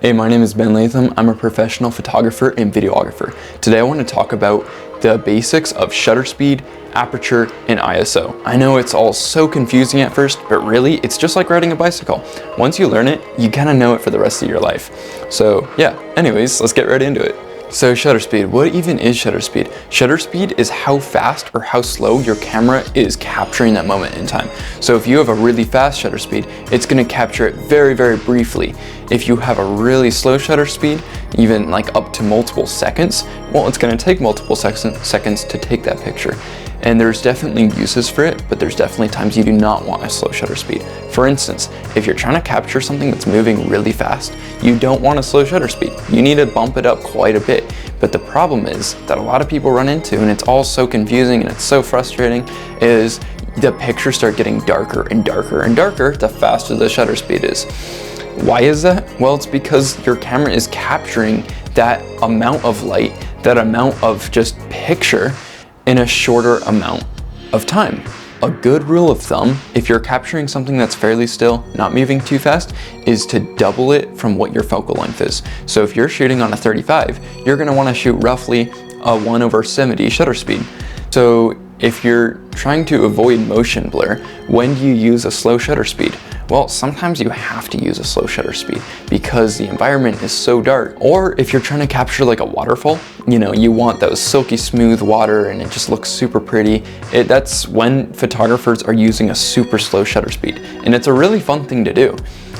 Hey, my name is Ben Latham. I'm a professional photographer and videographer. Today I want to talk about the basics of shutter speed, aperture, and ISO. I know it's all so confusing at first, but really it's just like riding a bicycle. Once you learn it, you kind of know it for the rest of your life. So yeah, anyways, let's get right into it. So shutter speed, what even is shutter speed? Shutter speed is how fast or how slow your camera is capturing that moment in time. So if you have a really fast shutter speed, it's gonna capture it very, very briefly. If you have a really slow shutter speed, even like up to multiple seconds, well, it's gonna take multiple seconds to take that picture. And there's definitely uses for it, but there's definitely times you do not want a slow shutter speed. For instance, if you're trying to capture something that's moving really fast, you don't want a slow shutter speed. You need to bump it up quite a bit. But the problem is that a lot of people run into, and it's all so confusing and it's so frustrating, is the pictures start getting darker and darker and darker the faster the shutter speed is. Why is that? Well, it's because your camera is capturing that amount of light, that amount of just picture in a shorter amount of time. A good rule of thumb, if you're capturing something that's fairly still, not moving too fast, is to double it from what your focal length is. So if you're shooting on a 35, you're gonna wanna shoot roughly a 1/70 shutter speed. So if you're trying to avoid motion blur, when do you use a slow shutter speed? Well, sometimes you have to use a slow shutter speed because the environment is so dark. Or if you're trying to capture like a waterfall, you want those silky smooth water and it just looks super pretty. That's when photographers are using a super slow shutter speed. And it's a really fun thing to do,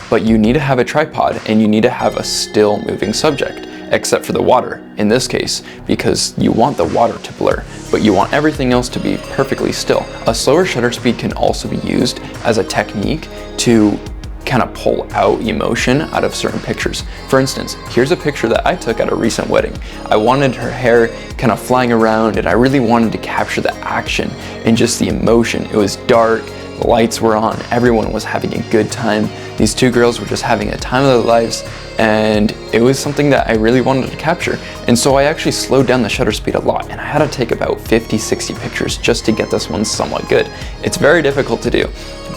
but you need to have a tripod and you need to have a still moving subject, except for the water in this case, because you want the water to blur, but you want everything else to be perfectly still. A slower shutter speed can also be used as a technique to kind of pull out emotion out of certain pictures. For instance, here's a picture that I took at a recent wedding. I wanted her hair kind of flying around and I really wanted to capture the action and just the emotion. It was dark, the lights were on, everyone was having a good time. These two girls were just having a time of their lives, and it was something that I really wanted to capture. And so I actually slowed down the shutter speed a lot, and I had to take about 50, 60 pictures just to get this one somewhat good. It's very difficult to do,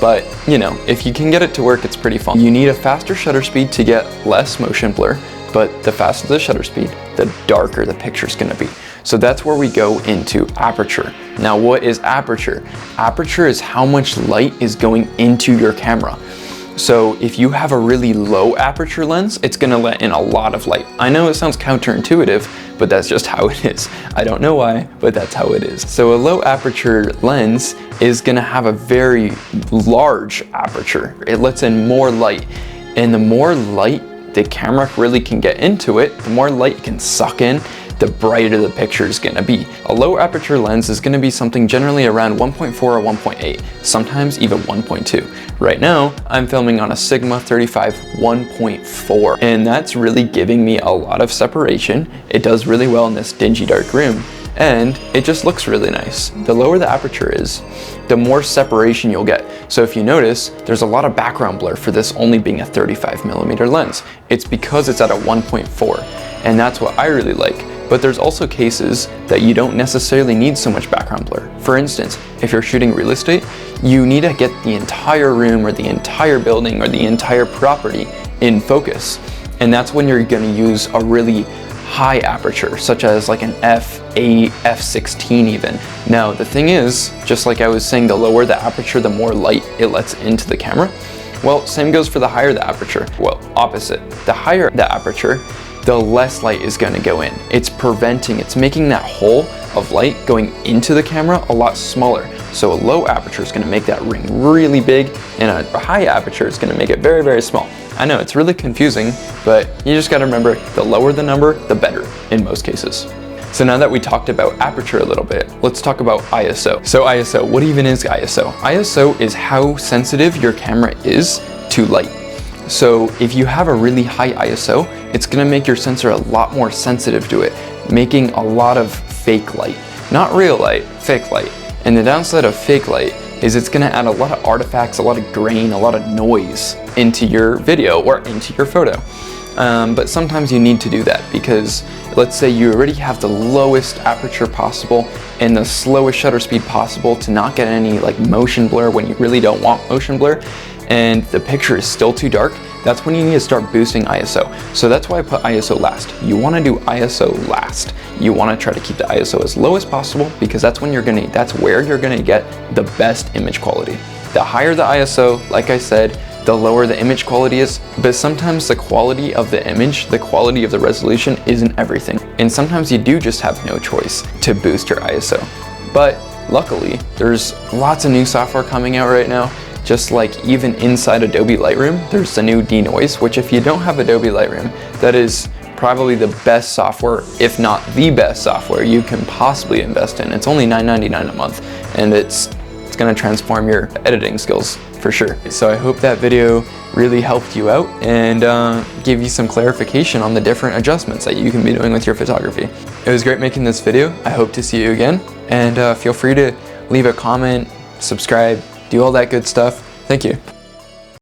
but if you can get it to work, it's pretty fun. You need a faster shutter speed to get less motion blur, but the faster the shutter speed, the darker the picture's gonna be. So that's where we go into aperture. Now, what is aperture? Aperture is how much light is going into your camera. So if you have a really low aperture lens, it's gonna let in a lot of light. I know it sounds counterintuitive, but that's just how it is. I don't know why, but that's how it is. So a low aperture lens is gonna have a very large aperture. It lets in more light, and the more light the camera really can get into it, the more light it can suck in, the brighter the picture is gonna be. A low aperture lens is gonna be something generally around 1.4 or 1.8, sometimes even 1.2. Right now, I'm filming on a Sigma 35 1.4, and that's really giving me a lot of separation. It does really well in this dingy dark room, and it just looks really nice. The lower the aperture is, the more separation you'll get. So if you notice, there's a lot of background blur for this only being a 35mm lens. It's because it's at a 1.4, and that's what I really like. But there's also cases that you don't necessarily need so much background blur. For instance, if you're shooting real estate, you need to get the entire room or the entire building or the entire property in focus. And that's when you're gonna use a really high aperture, such as like an f8, f16 even. Now, the thing is, just like I was saying, the lower the aperture, the more light it lets into the camera. Well, same goes for the higher the aperture. Well, opposite. The higher the aperture, the less light is going to go in. It's making that hole of light going into the camera a lot smaller. So a low aperture is going to make that ring really big, and a high aperture is going to make it very, very small. I know it's really confusing, but you just got to remember, the lower the number, the better in most cases. So now that we talked about aperture a little bit, let's talk about ISO. So ISO, what even is ISO? ISO is how sensitive your camera is to light. So if you have a really high ISO, it's gonna make your sensor a lot more sensitive to it, making a lot of fake light. Not real light, fake light. And the downside of fake light is it's gonna add a lot of artifacts, a lot of grain, a lot of noise into your video or into your photo. But sometimes you need to do that because let's say you already have the lowest aperture possible and the slowest shutter speed possible to not get any like motion blur when you really don't want motion blur, and the picture is still too dark, that's when you need to start boosting ISO. So that's why I put ISO last. You want to do ISO last. You want to try to keep the ISO as low as possible because that's where you're gonna get the best image quality. The higher the ISO, like I said, the lower the image quality is, but sometimes the quality of the image, the quality of the resolution isn't everything. And sometimes you do just have no choice to boost your ISO. But luckily, there's lots of new software coming out right now. Just like even inside Adobe Lightroom, there's the new denoise, which if you don't have Adobe Lightroom, that is probably the best software, if not the best software you can possibly invest in. It's only $9.99 a month, and it's gonna transform your editing skills for sure. So I hope that video really helped you out and gave you some clarification on the different adjustments that you can be doing with your photography. It was great making this video. I hope to see you again, and feel free to leave a comment, subscribe, do all that good stuff. Thank you.